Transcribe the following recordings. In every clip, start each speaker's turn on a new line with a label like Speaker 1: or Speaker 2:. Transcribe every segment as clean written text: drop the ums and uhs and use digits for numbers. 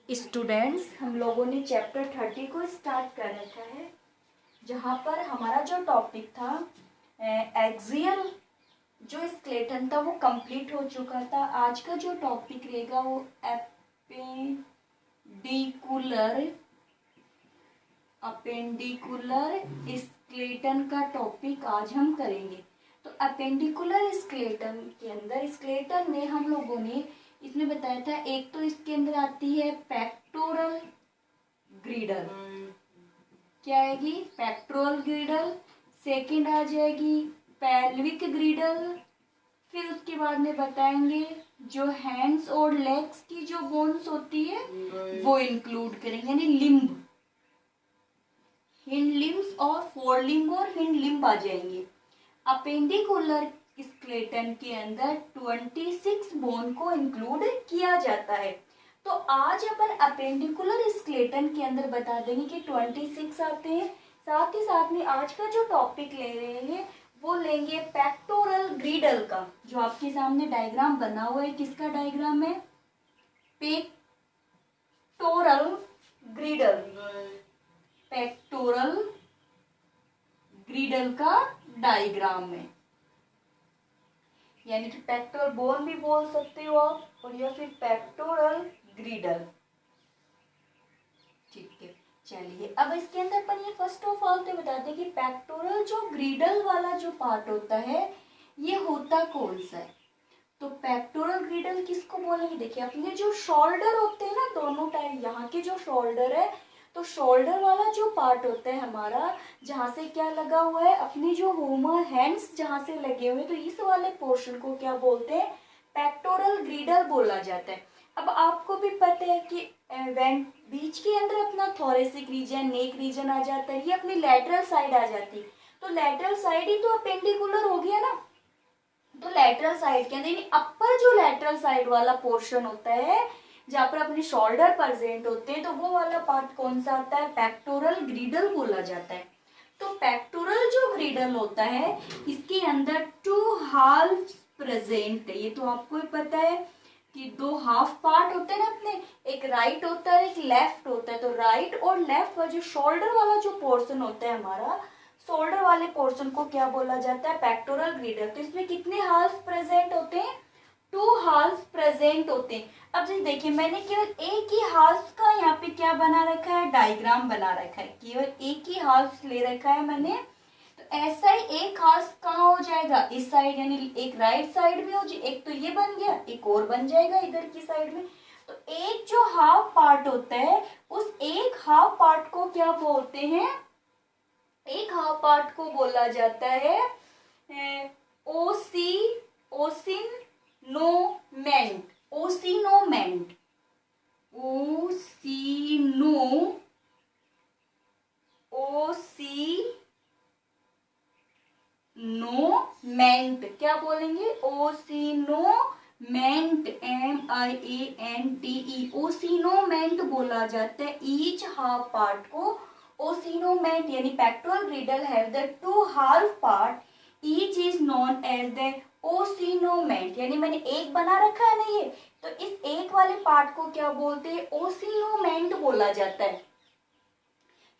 Speaker 1: Students, हम लोगों ने चैप्टर 30 को स्टार्ट कर रखा है, जहाँ पर हमारा जो टॉपिक था एक्सियल जो स्केलेटन था वो कंप्लीट हो चुका था। आज का जो टॉपिक रहेगा वो अपेंडिकुलर स्केलेटन का टॉपिक आज हम करेंगे। तो अपेंडिकुलर स्केलेटन के अंदर स्केलेटन में हम लोगों ने इसमें बताया था, एक तो इसके अंदर आती है पेक्टोरल ग्रिडल, क्या आएगी? पेक्टोरल ग्रिडल। सेकंड आ जाएगी पेल्विक ग्रिडल। फिर उसके बाद में बताएंगे जो हैंड्स और लेग्स की जो बोन्स होती है वो इंक्लूड करेंगे, यानी लिम्ब, हिंड लिम्स और फोर लिम्ब और हिंड लिम्ब आ जाएंगे। अपेंडिकुलर स्केलेटन के अंदर 26 बोन को इंक्लूड किया जाता है। तो आज अपन अपेंडिकुलर स्केलेटन के अंदर बता देंगे कि 26 आते हैं। साथ ही साथ में आज का जो टॉपिक ले रहे हैं वो लेंगे पेक्टोरल ग्रिडल का, जो आपके सामने डायग्राम बना हुआ है। किसका डायग्राम है? पेक्टोरल ग्रिडल, पेक्टोरल ग्रिडल का डायग्राम है, यानी कि पेक्टोरल बोन भी बोल सकते हो आप, और या फिर पेक्टोरल ग्रिडल। ठीक है, चलिए अब इसके अंदर अपन ये फर्स्ट ऑफ ऑल तो बताते हैं कि पेक्टोरल जो ग्रिडल वाला जो पार्ट होता है ये होता कौन सा है। तो पेक्टोरल ग्रिडल किसको बोलेंगे? देखिए, अपने जो शोल्डर होते हैं ना, दोनों टाइम यहाँ के जो शोल्डर है, तो शोल्डर वाला जो पार्ट होता है हमारा, जहाँ से क्या लगा हुआ है, अपनी जो ह्यूमर हैंड्स जहाँ से लगे हुए, तो इस वाले पोर्शन को क्या बोलते हैं? पेक्टोरल ग्रिडल बोला जाता है। अब आपको भी पता है कि बीच के अंदर अपना थोरेसिक रीजन, नेक रीजन आ जाता है, ये अपनी लैटरल साइड आ जाती है। तो लैटरल साइड ही तो अपेंडिकुलर हो गया ना। तो लैटरल साइड के अंदर अपर जो लैटरल साइड वाला पोर्शन होता है, जहाँ पर अपने शोल्डर प्रेजेंट होते हैं, तो वो वाला पार्ट कौन सा आता है? पेक्टोरल ग्रिडल बोला जाता है। तो पेक्टोरल जो ग्रिडल होता है इसके अंदर 2 हाल्फ प्रेजेंट है। ये तो आपको ही पता है कि 2 हाफ पार्ट होते हैं ना अपने, एक राइट होता है एक लेफ्ट होता है। तो राइट और लेफ्ट वाला जो शोल्डर वाला जो पोर्शन होता है हमारा, शोल्डर वाले पोर्शन को क्या बोला जाता है? पेक्टोरल ग्रिडल। तो इसमें कितने हाल्फ प्रेजेंट होते हैं? 2 हाल्फ प्रेजेंट होते हैं। अब जैसे देखिए, मैंने केवल एक ही हाल्फ का यहाँ पे क्या बना रखा है? डायग्राम बना रखा है, केवल एक ही हाल्फ ले रखा है मैंने। तो ऐसा ही एक हाल्फ कहाँ हो जाएगा? इस साइड, यानी एक राइट साइड में हो जाए, एक तो ये बन गया, एक और बन जाएगा इधर की साइड में। तो एक जो हाफ पार्ट होता है, उस एक हाफ पार्ट को क्या बोलते हैं? एक हाफ पार्ट को बोला जाता है ओसिनोमेंट, ओसिनोमेंट, ओसिनोमेंट, क्या बोलेंगे? ओसिनोमेंट, MEANTE, ओसिनोमेंट बोला जाता है ईच हाफ पार्ट को। ओसिनोमेंट यानी pectoral girdle have the 2 half part, each is known as the os innominate, यानी मैंने एक बना रखा है ना ये, तो इस एक वाले पार्ट को क्या बोलते हैं? ओसिनोमेंट बोला जाता है।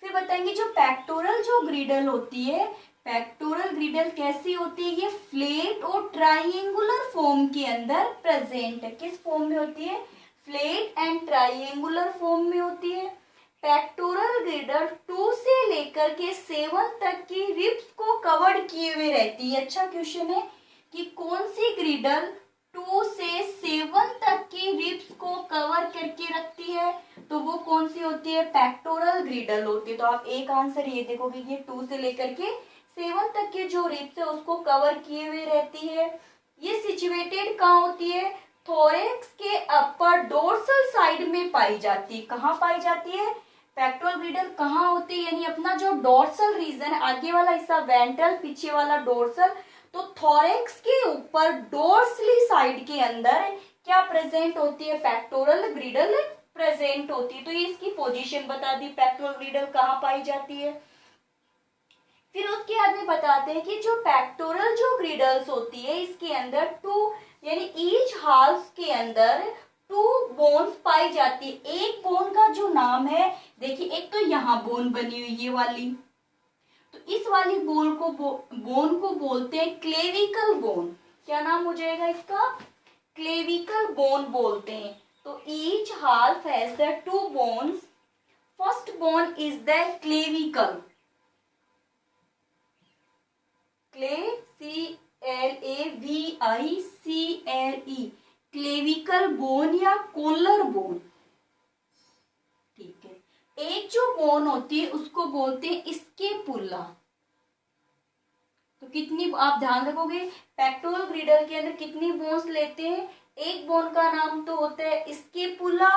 Speaker 1: फिर बताएंगे जो पेक्टोरल जो ग्रिडल होती है, पेक्टोरल ग्रिडल कैसी होती है? ये फ्लैट और ट्राइंगुलर फॉर्म के अंदर प्रेजेंट है। किस फॉर्म में होती है? फ्लैट एंड ट्राइंगुलर फॉर्म में होती है। पेक्टोरल ग्रिडल 2 से लेकर के 7 तक की रिब्स को कवर किए हुए रहती है। अच्छा क्वेश्चन है कि कौन सी ग्रिडल 2 से 7 तक की रिब्स को कवर करके रखती है? तो वो कौन सी होती है? पेक्टोरल ग्रिडल होती है। तो आप एक आंसर ये देखोगे कि 2 से लेकर के 7 तक के जो रिब्स है उसको कवर किए हुए रहती है। ये सिचुएटेड कहाँ होती है? थोरेक्स के अपर डोर्सल साइड में पाई जाती है। कहाँ पाई जाती है? पेक्टोरल ग्रिडल कहाँ होती है? यानी अपना जो डोर्सल रीजन है, आगे वाला हिस्सा वेंट्रल, पीछे वाला डोर्सल, तो थोरेक्स के ऊपर डोर्सली साइड के अंदर क्या प्रेजेंट होती है? पेक्टोरल ग्रिडल प्रेजेंट होती है। तो ये इसकी पोजीशन बता दी, पेक्टोरल ग्रिडल कहाँ पाई जाती है। फिर उसके बाद में बताते हैं कि जो पेक्टोरल जो ग्रिडल्स होती है इसके अंदर 2, यानी ईच हाल्फ के अंदर टू बोन्स पाई जाती है। एक बोन का जो नाम है, देखिए एक तो यहाँ बोन बनी हुई ये वाली, तो इस वाली बोन को बोलते हैं क्लेविकल बोन। क्या नाम हो जाएगा इसका? क्लेविकल बोन बोलते हैं। तो each half has the two bones. First bone is the clavicle, CLAVICLE, clavicle bone या कोलर बोन। ठीक है, एक जो बोन होती है उसको बोलते हैं स्केपुला। तो कितनी, आप ध्यान रखोगे, पेक्टोरल ग्रिडल के अंदर कितनी बोन्स लेते हैं? एक बोन का नाम तो होता है स्केपुला,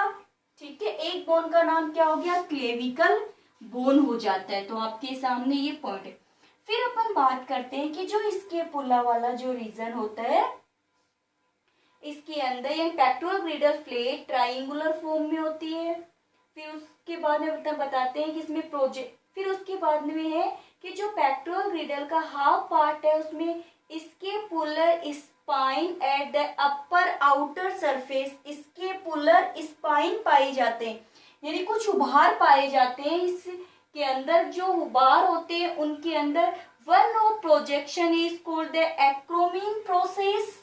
Speaker 1: ठीक है, एक बोन का नाम क्या हो गया? क्लेविकल बोन हो जाता है। तो आपके सामने ये पॉइंट है। फिर अपन बात करते हैं कि जो स्केपुला वाला जो रीजन होता है, इसके अंदर ये पेक्टोरल ग्रिडल प्लेट ट्राइंगुलर फॉर्म में होती है। फिर उसके बाद में बताते हैं कि इसमें प्रोजेक्ट, फिर उसके बाद में है कि जो पेक्टोरल ग्रिडल का हाफ पार्ट है उसमें scapular spine at the upper outer surface, scapular spine पाए जाते हैं, यानी कुछ उभार पाए जाते हैं इसके अंदर। जो उभार होते हैं उनके अंदर one of projection is called the acromion process.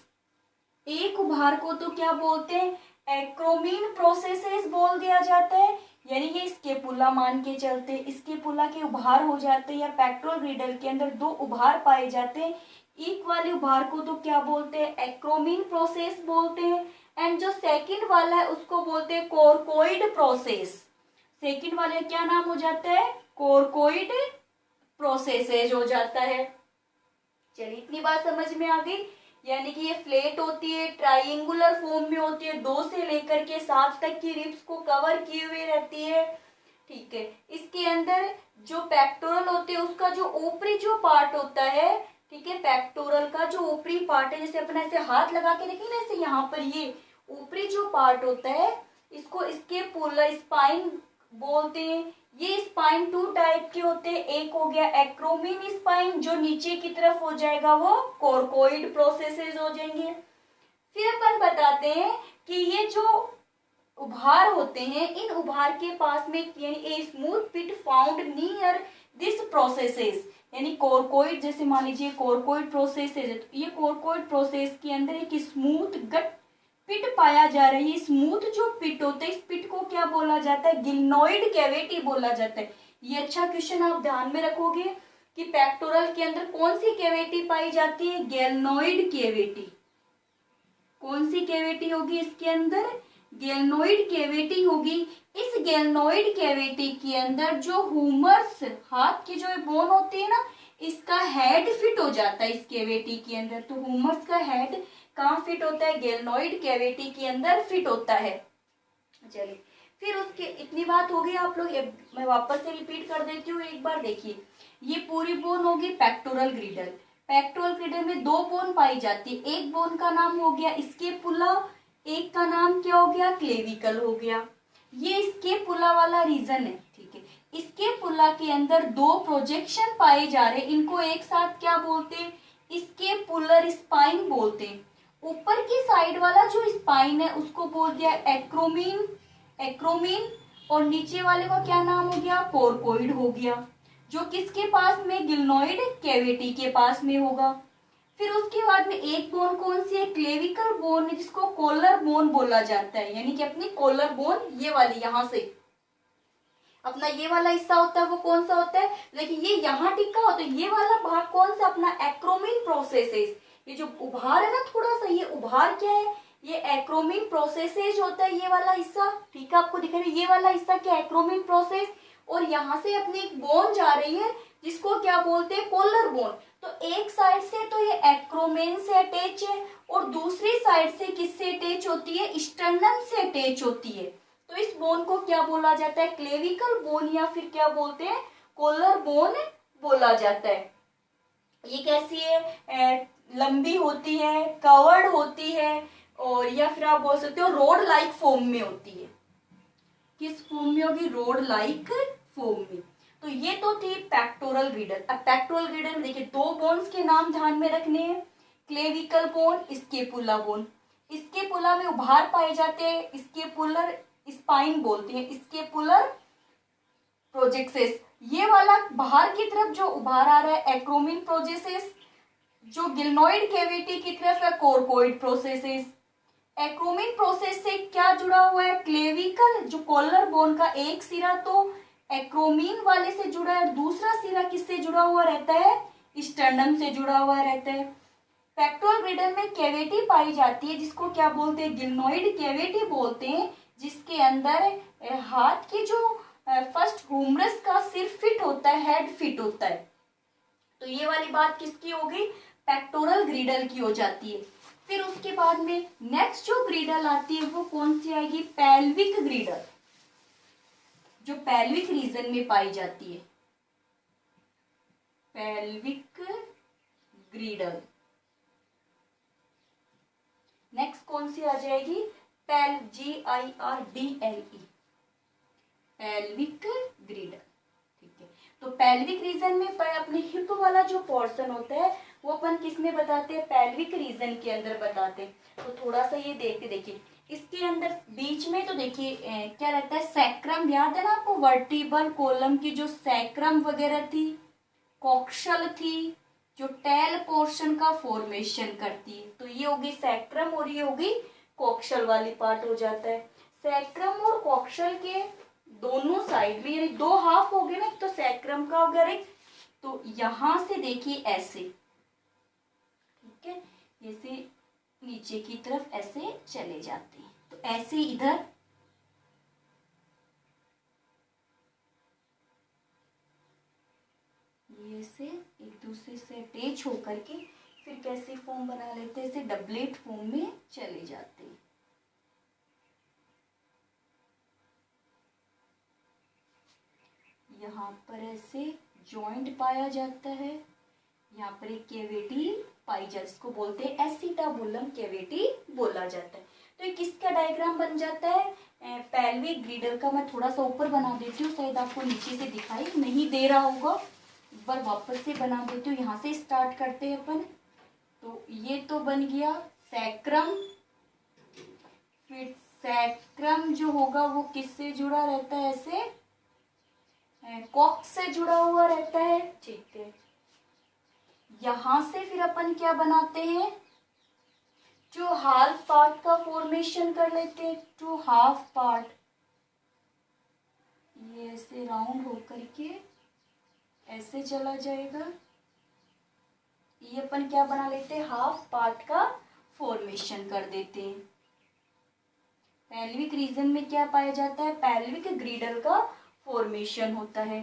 Speaker 1: एक उभार को तो क्या बोलते हैं? एक्रोमीन प्रोसेसेस बोल दिया जाता है। यानी ये स्केपुला मान के चलते, स्केपुला के उभार हो जाते हैं, या पेक्टोरल ग्रिडल के अंदर दो उभार पाए जाते हैं। एक वाले उभार को तो क्या बोलते हैं? एक्रोमीन प्रोसेस बोलते हैं। एंड जो सेकंड वाला है उसको बोलते हैं कोरकोइड प्रोसेस। सेकंड वाले क्या नाम हो जाता है? कोरकोइड प्रोसेसेज हो जाता है। चलिए, इतनी बात समझ में आ गई। यानी कि ये फ्लेट होती है, ट्राइंगुलर फॉर्म में होती है, 2 से लेकर के 7 तक की रिब्स को कवर किए हुए रहती है। ठीक है, इसके अंदर जो पेक्टोरल होते हैं उसका जो ऊपरी जो पार्ट होता है, ठीक है, पेक्टोरल का जो ऊपरी पार्ट है, जैसे अपना ऐसे हाथ लगा के देखिए ना, ऐसे यहाँ पर ये ऊपरी जो पार्ट होता है इसको स्केपुलर स्पाइन बोलते हैं। ये स्पाइन 2 टाइप के होते हैं। एक हो गया एक्रोमीन स्पाइन, जो नीचे की तरफ हो जाएगा वो कोरकोइड प्रोसेसेस हो जाएंगे। फिर अपन बताते हैं कि ये जो उभार होते हैं, इन उभार के पास में यानी a smooth pit found near this processes, यानी कोरकोइड, जैसे मान लीजिए कोरकोइड प्रोसेसेस है, तो ये कोरकोइड प्रोसेस के अंदर एक स्मूथ गट पिट पाया जा रही है। स्मूथ जो पिट होता है, इस पिट को क्या बोला जाता है? गिल्नोइड कैविटी बोला जाता है। ये अच्छा क्वेश्चन आप ध्यान में रखोगे कि पेक्टोरल के अंदर कौन सी कैविटी पाई जाती है? गेल्नोइड कैविटी। कौन सी कैविटी होगी इसके अंदर? गेल्नोइड कैविटी होगी। इस गेल्नोइड कैविटी के अंदर जो ह्यूमरस, हाथ की जो बोन होती है ना, इसका हेड फिट हो जाता है इस कैविटी के अंदर। तो ह्यूमरस का हेड कहाँ फिट होता है? गेल्नोइड कैविटी के अंदर फिट होता है। चलिए, फिर उसके, इतनी बात हो गई आप लोग, मैं वापस से रिपीट कर देती हूँ एक बार। देखिए, ये पूरी बोन होगी पेक्टोरल ग्रिडल। पेक्टोरल ग्रिडल में 2 बोन पाई जाती है। एक बोन का नाम हो गया स्केपुला, एक का नाम क्या हो गया? क्लेविकल हो गया। ये स्केपुला वाला रीजन है, ठीक है। स्केपुला के अंदर 2 प्रोजेक्शन पाए जा रहे हैं, इनको एक साथ क्या बोलते हैं? स्केपुलर स्पाइन बोलते हैं। ऊपर की साइड वाला जो स्पाइन है उसको बोल दिया एक्रोमीन, और नीचे वाले का क्या नाम हो गया? कोरकोइड हो गया, जो किसके पास में? गिल्नोइड कैविटी के पास में होगा। फिर उसके बाद में एक बोन कौन सी है? क्लेविकल बोन, जिसको कोलर बोन बोला जाता है। यानी कि अपनी कोलर बोन, ये वाली यहां से अपना ये वाला हिस्सा होता है, वो कौन सा होता है? देखिए, ये यहाँ टिका होता है, ये वाला भाग कौन सा? अपना एक्रोमीन प्रोसेसेस। ये जो उभार है ना, थोड़ा सा ये उभार क्या है? ये एक्रोमीन प्रोसेसेज होता है, ये वाला हिस्सा। ठीक है, आपको दिख रहा है ये वाला हिस्सा क्या? एक्रोमीन प्रोसेस। और यहाँ से अपनी एक बोन जा रही है जिसको क्या बोलते हैं? Collar bone. तो एक साइड से तो ये एक्रोमीन से अटैच है, और दूसरी साइड से किससे अटैच होती है? स्टर्नम से अटैच होती है। तो इस बोन को क्या बोला जाता है? क्लेविकल बोन, या फिर क्या बोलते हैं? कोलर बोन बोला जाता है। ये कैसी है? लंबी होती है, कवर्ड होती है, और या फिर आप बोल सकते हो रोड लाइक फॉर्म में होती है। किस फॉर्म में होगी? रोड लाइक फॉर्म में। तो ये तो थी पेक्टोरल ग्रिडल। अब पेक्टोरल ग्रिडल में देखिए 2 बोन्स के नाम ध्यान में रखने हैं, clavicle bone, scapula bone. Scapula में उभार पाए जाते हैं, स्केपुलर स्पाइन बोलते हैं, स्केपुलर प्रोजेक्सेस। ये वाला बाहर की तरफ जो उभार आ रहा है एक्रोमिन प्रोजेसेस, जो गिल्नोइड कैविटी की तरफ है कोरकोइड प्रोसेसेस। एक्रोमिन प्रोसेस से क्या जुड़ा हुआ है, क्लेविकल जो कॉलर बोन का एक सिरा तो एक्रोमीन वाले से जुड़ा है, दूसरा सिरा किससे जुड़ा हुआ रहता है, स्टर्नम से जुड़ा हुआ रहता है। पेक्टोरल ग्रिडल में कैविटी पाई जाती है जिसको क्या बोलते हैं, गिल्नोइड कैविटी बोलते हैं, जिसके अंदर हाथ की जो फर्स्ट ह्यूमरस का सिर फिट होता है, हेड फिट होता है। तो ये वाली बात किसकी हो गई, पेक्टोरल ग्रिडल की हो जाती है। फिर उसके बाद में नेक्स्ट जो ग्रिडल आती है वो कौन सी आएगी, पेल्विक ग्रिडल, जो पेल्विक रीजन में पाई जाती है, पेल्विक ग्रिडल। नेक्स्ट कौन सी आ जाएगी, GIRDLE, पेल्विक ग्रिडल। ठीक है, तो पेल्विक रीजन में अपने हिप वाला जो पोर्शन होता है वो अपन किस में बताते हैं, पेल्विक रीजन के अंदर बताते हैं। तो थोड़ा सा ये देखिए इसके अंदर बीच में तो देखिए क्या रहता है, सैक्रम, याद है ना आपको, वर्टिब्रल कॉलम की जो सैक्रम वगैरह थी, कॉक्शल थी, जो टेल पोर्शन का फॉर्मेशन करती है। तो ये होगी सैक्रम और ये होगी कॉक्शल वाली पार्ट हो जाता है। सैक्रम और कॉक्शल के दोनों साइड में यानी दो हाफ हो गए ना, तो सैक्रम का अगर एक, तो यहां से देखिए ऐसे, ठीक है, ऐसे नीचे की तरफ ऐसे चले जाते हैं। तो ऐसे इधर ये से एक दूसरे से अटैच होकर के फिर कैसे फॉर्म बना लेते हैं, ऐसे डबलेट फॉर्म में चले जाते हैं। यहाँ पर ऐसे जॉइंट पाया जाता है, यहाँ पर एक कैविटी पाई जाती है, इसको बोलते हैं एसिटाबुलम कैविटी बोला जाता है। तो ये किसका डायग्राम बन जाता है, पेल्विक ग्रिडल का। मैं थोड़ा सा ऊपर बना देती हूँ, शायद आपको नीचे से दिखाई नहीं दे रहा होगा, एक बार वापस से बना देती हूँ। यहाँ से स्टार्ट करते हैं अपन। तो ये तो बन गया सैक्रम, फिर सैक्रम जो होगा वो किससे जुड़ा रहता है, ऐसे कॉक्स से जुड़ा हुआ रहता है। ठीक है, यहां से फिर अपन क्या बनाते हैं, जो हाफ पार्ट का फॉर्मेशन कर लेते हैं, टू हाफ पार्ट, ये ऐसे राउंड होकर के ऐसे चला जाएगा। ये अपन क्या बना लेते हैं, हाफ पार्ट का फॉर्मेशन कर देते हैं। पेल्विक रीजन में क्या पाया जाता है, पेल्विक ग्रिडल का फॉर्मेशन होता है।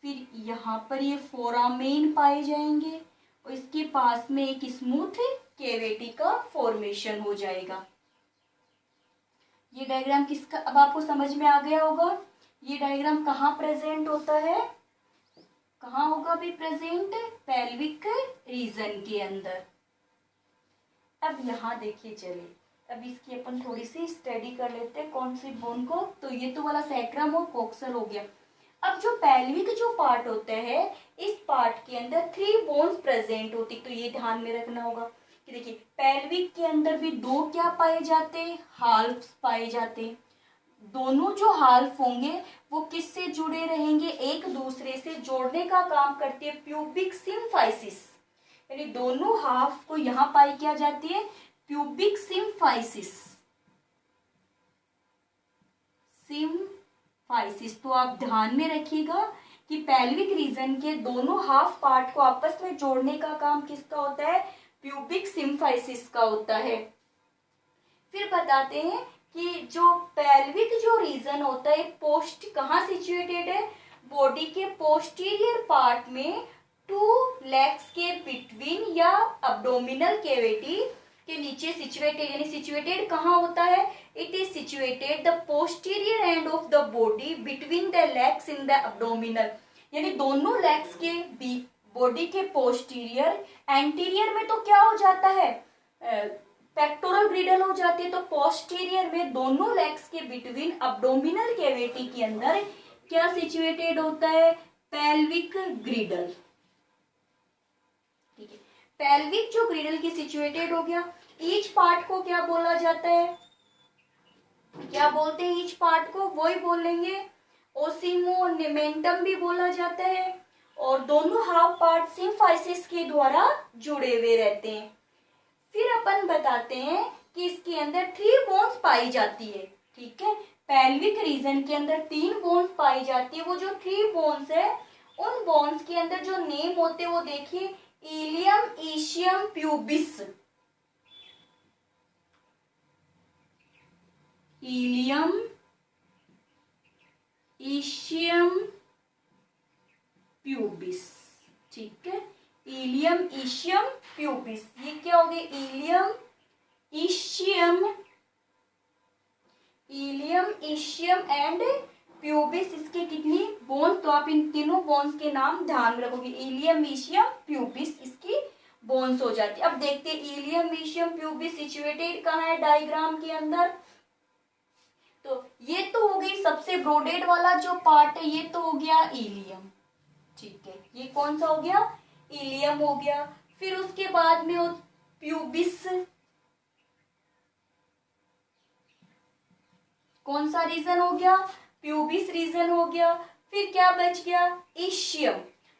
Speaker 1: फिर यहाँ पर ये फोरामेन पाए जाएंगे और इसके पास में एक स्मूथ कैविटी का फॉर्मेशन हो जाएगा। ये डायग्राम किसका, अब आपको समझ में आ गया होगा। ये डायग्राम कहाँ प्रेजेंट होता है, कहाँ होगा भी प्रेजेंट, पेल्विक रीजन के अंदर। अब यहाँ देखिए, चलिए अब इसकी अपन थोड़ी सी स्टडी कर लेते हैं, कौन सी बोन को। तो ये तो वाला सैक्रम और कोक्सल हो गया। अब जो पेल्विक जो पार्ट होता है, इस पार्ट के अंदर 3 बोन्स प्रेजेंट होती, तो ये ध्यान में रखना होगा कि देखिए पेल्विक के अंदर भी 2 क्या पाए जाते, हाल्फ्स पाए जाते। दोनों जो हाल्फ होंगे वो किससे जुड़े रहेंगे, एक दूसरे से जोड़ने का काम करती है प्यूबिक सिम्फाइसिस, यानी दोनों हाफ को यहाँ पाई क्या जाती है, प्यूबिक सिम्फाइसिस, सिम्फाइसिस। तो आप ध्यान में रखिएगा कि पेल्विक रीजन के दोनों हाफ पार्ट को आपस में जोड़ने का काम किसका होता है, प्यूबिक सिम्फाइसिस का होता है। फिर बताते हैं कि जो पेल्विक जो रीजन होता है पोस्ट कहाँ सिचुएटेड है, बॉडी के पोस्टीरियर पार्ट में 2 लेग्स के बिटवीन या अब्डोमिनल कैविटी के नीचे सिचुएटेड, यानी सिचुएटेड कहाँ होता है, it is situated the posterior end of the body between the legs in the abdominal, यानी दोनों लेग्स के बॉडी के पोस्टीरियर, एंटीरियर में तो क्या हो जाता है, पेक्टोरल ग्रिडल हो जाती है। तो पोस्टीरियर में दोनों लेग्स के बिटवीन अब्डोमिनल कैविटी के अंदर क्या सिचुएटेड होता है, पेल्विक ग्रिडल। ठीक है, पेल्विक जो ग्रिडल की सिचुएटेड हो गया। ईच पार्ट को क्या बोला जाता है, क्या बोलते हैं ईच पार्ट को, वही बोलेंगे ओसिमोनिमेंटम भी बोला जाता है। और दोनों हाफ पार्ट सिम्फाइसिस के द्वारा जुड़े हुए रहते हैं। फिर अपन बताते हैं कि इसके अंदर 3 बोन्स पाई जाती है। ठीक है, पेल्विक रीजन के अंदर 3 बोन्स पाई जाती है। वो जो 3 बोन्स है, उन बोन्स के अंदर जो नेम होते हैं वो देखिए, ilium, ischium, pubis. Ilium, ischium, pubis. ठीक है, इलियम, ईशियम, प्यूबिस, ये क्या हो गया, ilium, ischium, ilium, ischium and pubis. इसके कितनी बोन्स, तो आप इन तीनों बोन्स के नाम ध्यान में रखोगे, इलियम, ईशियम, प्यूबिस, इसकी बोन्स हो जाती है। अब देखते हैं इलियम, ईशियम, प्यूबिस सिचुएटेड कहाँ है डायग्राम के अंदर। तो ये तो हो गई सबसे ब्रोडेड वाला जो पार्ट है, ये तो हो गया इलियम। ठीक है, ये कौन सा हो गया, इलियम हो गया। फिर उसके बाद में प्यूबिस, कौन सा रीजन हो गया, प्यूबिस रीजन हो गया। फिर क्या बच गया, ईशियम।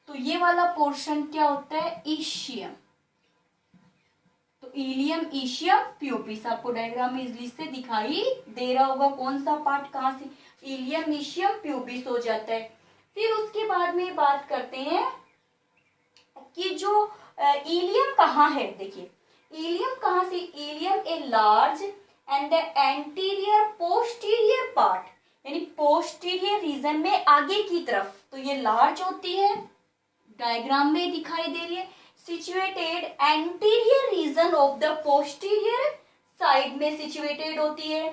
Speaker 1: तो ये वाला पोर्शन क्या होता है, ईशियम। तो इलियम, ईशियम, प्यूबिस आपको डायग्राम में इजली से दिखाई दे रहा होगा कौन सा पार्ट कहां से इलियम, ईशियम, प्यूबिस हो जाता है। फिर उसके बाद में बात करते हैं कि जो इलियम कहाँ है। देखिए इलियम कहाँ से, ilium a large and the anterior posterior part, यानी पोस्टीरियर रीजन में आगे की तरफ, तो ये लार्ज होती है, डायग्राम में दिखाई दे रही है, situated anterior reason of the posterior side में सिचुएटेड होती है।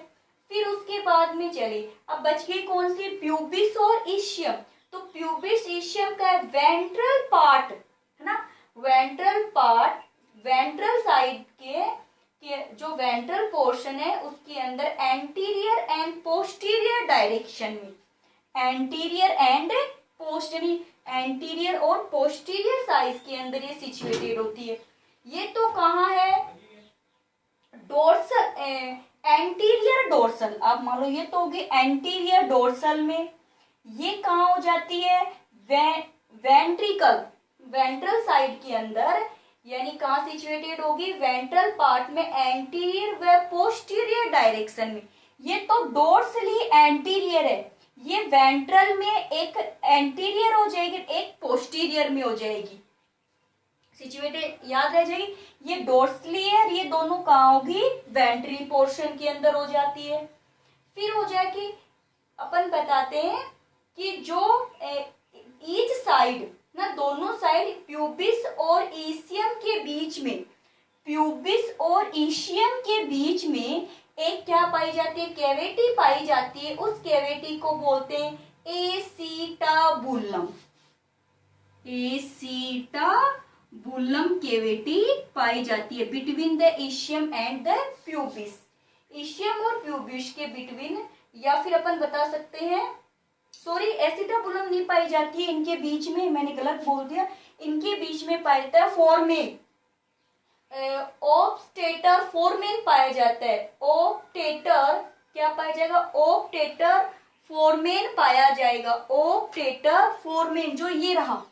Speaker 1: फिर उसके बाद में चले, अब बच गई कौन सी, प्यूबिस और ईशियम। तो प्यूबिस ईशियम का वेंट्रल पार्ट है ना, वेंट्रल पार्ट, वेंट्रल साइड के जो वेंट्रल पोर्शन है उसके अंदर एंटीरियर एंड पोस्टीरियर डायरेक्शन में, एंटीरियर एंड पोस्टीरियर, एंटीरियर और पोस्टीरियर साइड के अंदर ये सिचुएटेड होती है। ये तो कहाँ है, डोर्सल, एंटीरियर डोर्सल। आप मान लो ये तो होगी एंटीरियर डोर्सल में। ये कहाँ हो जाती है, वेंट्रिकल, वेंट्रल साइड के अंदर, यानी कहाँ सिचुएटेड होगी, वेंट्रल पार्ट में, एंटीरियर व पोस्टीरियर डायरेक्शन में। ये तो डोर्सली एंटीरियर है, ये वेंट्रल में एक एंटीरियर हो जाएगी, एक पोस्टीरियर में हो जाएगी सिचुएटेड, याद रह जाएगी। ये डोर्सली है, ये दोनों कहाँ होगी, वेंट्री पोर्शन के अंदर हो जाती है। फिर हो जाएगी, अपन बताते हैं कि जो ईच साइड ना, दोनों साइड प्यूबिस और ईशियम के बीच में, प्यूबिस और ईशियम के बीच में एक क्या पाई जाती है, कैविटी पाई जाती है। उस कैविटी को बोलते हैं एसीटाबुलम, एसीटाबुलम कैविटी पाई जाती है between the ischium and the pubis, ischium और प्यूबिस के बिटवीन, या फिर अपन बता सकते हैं, सॉरी एसिटाबुलम नहीं पाई जाती है इनके बीच में, मैंने गलत बोल दिया, इनके बीच में पाया जाता है फोरमेन, ऑब्स्टेटर फोरमेन पाया जाता है। ऑब्स्टेटर क्या पाया जाएगा, ऑब्स्टेटर फोरमेन पाया जाएगा, ऑब्स्टेटर फोरमेन, जो ये रहा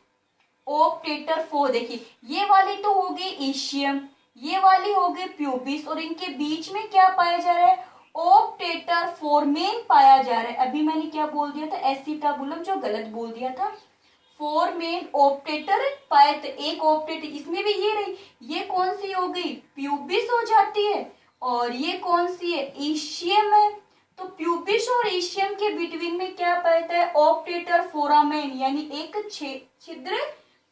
Speaker 1: ऑब्स्टेटर फोर। देखिए ये वाली तो हो गई ईशियम, ये वाली हो गई प्यूबिस, और इनके बीच में क्या पाया जा रहा है, ऑब्स्टेटर फोरमेन पाया जा रहा है। अभी मैंने क्या बोल दिया था, एसिटाबुलम, जो गलत बोल दिया था, फोरमेन ऑब्स्टेटर पाया, तो एक ऑब्स्टेटर, इसमें भी ये रही, ये कौन सी हो गई, प्यूबिस हो जाती है, और ये कौन सी है, ईशियम है। तो प्यूबिस और ईशियम के बिटवीन में क्या पाया है, ऑब्स्टेटर फोरामेन, यानी एक छिद्र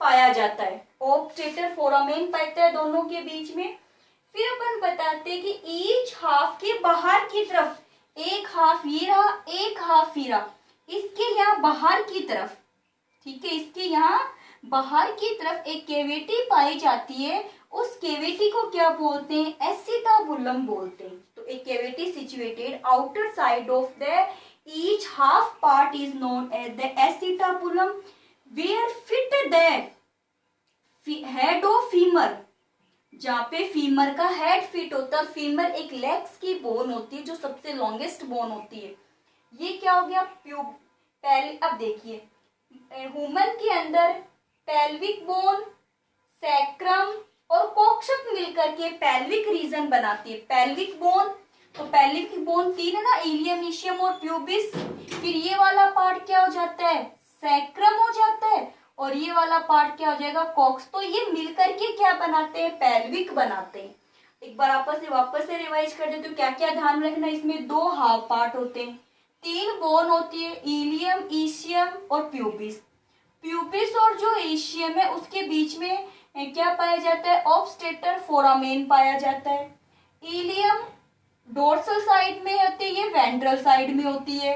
Speaker 1: पाया जाता है, ऑब्स्टेटर फोरामेन पाया है दोनों के बीच में। फिर अपन बताते हैं कि ईच हाफ के बाहर की तरफ, एक हाफ ये रहा, एक हाफ ये रहा, इसके यहाँ बाहर की तरफ, ठीक है, इसके यहाँ बाहर की तरफ एक कैविटी पाई जाती है। उस कैविटी को क्या बोलते हैं, एसिटाबुलम बोलते हैं। तो एक cavity situated outer side of the each half part is known as the acetabulum, where fit the head of femur, जहाँ पे फीमर का हेड फिट होता है। फीमर एक लेग्स की बोन होती है जो सबसे लॉन्गेस्ट बोन होती है। ये क्या हो गया, पहले अब देखिए ह्यूमन के अंदर पेल्विक बोन, सैक्रम और कोक्षक मिलकर के पेल्विक रीजन बनाती है। पेल्विक बोन, तो पेल्विक बोन तीन है ना, इलियम, ईशियम और प्यूबिस। फिर ये वाला पार्ट क्या हो जाता है, सैक्रम हो जाता है, और ये वाला पार्ट क्या हो जाएगा, कॉक्स। तो ये मिलकर के क्या बनाते हैं, पेल्विक बनाते हैं। एक बार वापस से रिवाइज कर देते, तो क्या क्या ध्यान रखना, इसमें दो हाफ पार्ट होते हैं, तीन बोन होती है, इलियम, ईशियम और प्यूबिस। प्यूबिस और जो ईशियम है उसके बीच में क्या पाया जाता है, ऑब्स्टेटर फोरामेन पाया जाता है। इलियम डोर्सल साइड में होती है, ये वेंट्रल साइड में होती है।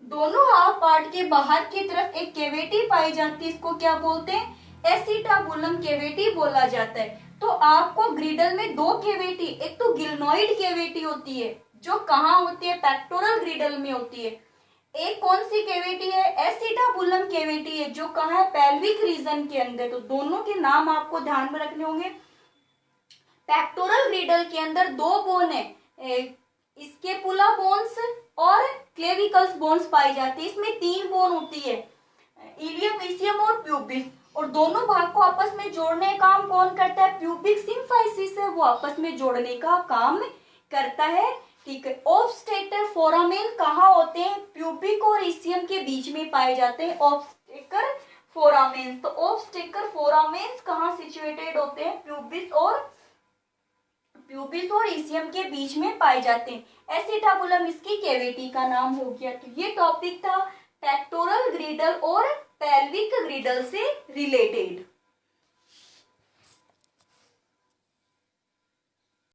Speaker 1: दोनों हाफ पार्ट के बाहर की तरफ एक कैविटी पाई जाती है, इसको क्या बोलते हैं, एसिटाबुलम कैविटी बोला जाता है। तो आपको ग्रिडल में दो कैविटी, एक तो गिल्नोइड कैविटी होती है जो कहाँ होती है, पेक्टोरल ग्रिडल में होती है। एक कौन सी कैविटी है, एसिटाबुलम कैविटी है जो कहाँ है, पेल्विक रीजन के अंदर। तो दोनों के नाम आपको ध्यान में रखने होंगे। पेक्टोरल ग्रिडल के अंदर दो बोन है, स्केपुला बोन्स और क्लेविकल्स बोन्स पाई जाती है। इसमें तीन बोन होती है, इलियम, ईशियम और प्यूबिस, और दोनों भाग को आपस में जोड़ने का काम कौन करता है, प्यूबिक सिम्फाइसिस है, वो आपस में जोड़ने का काम करता है। ठीक है, ऑब्स्टेटर फोरामेन कहाँ होते हैं, प्यूबिक और ईशियम के बीच में पाए जाते हैं ऑब्स्टेकर फोरामेन। तो ऑब्स्टेकर फोरामेन कहाँ सिचुएटेड होते हैं, प्यूबिस और ईशियम के बीच में पाए जाते हैं। एसिटाबुलम इसकी कैविटी का नाम हो गया। तो ये टॉपिक था पेक्टोरल ग्रिडल और पेल्विक ग्रिडल से रिलेटेड।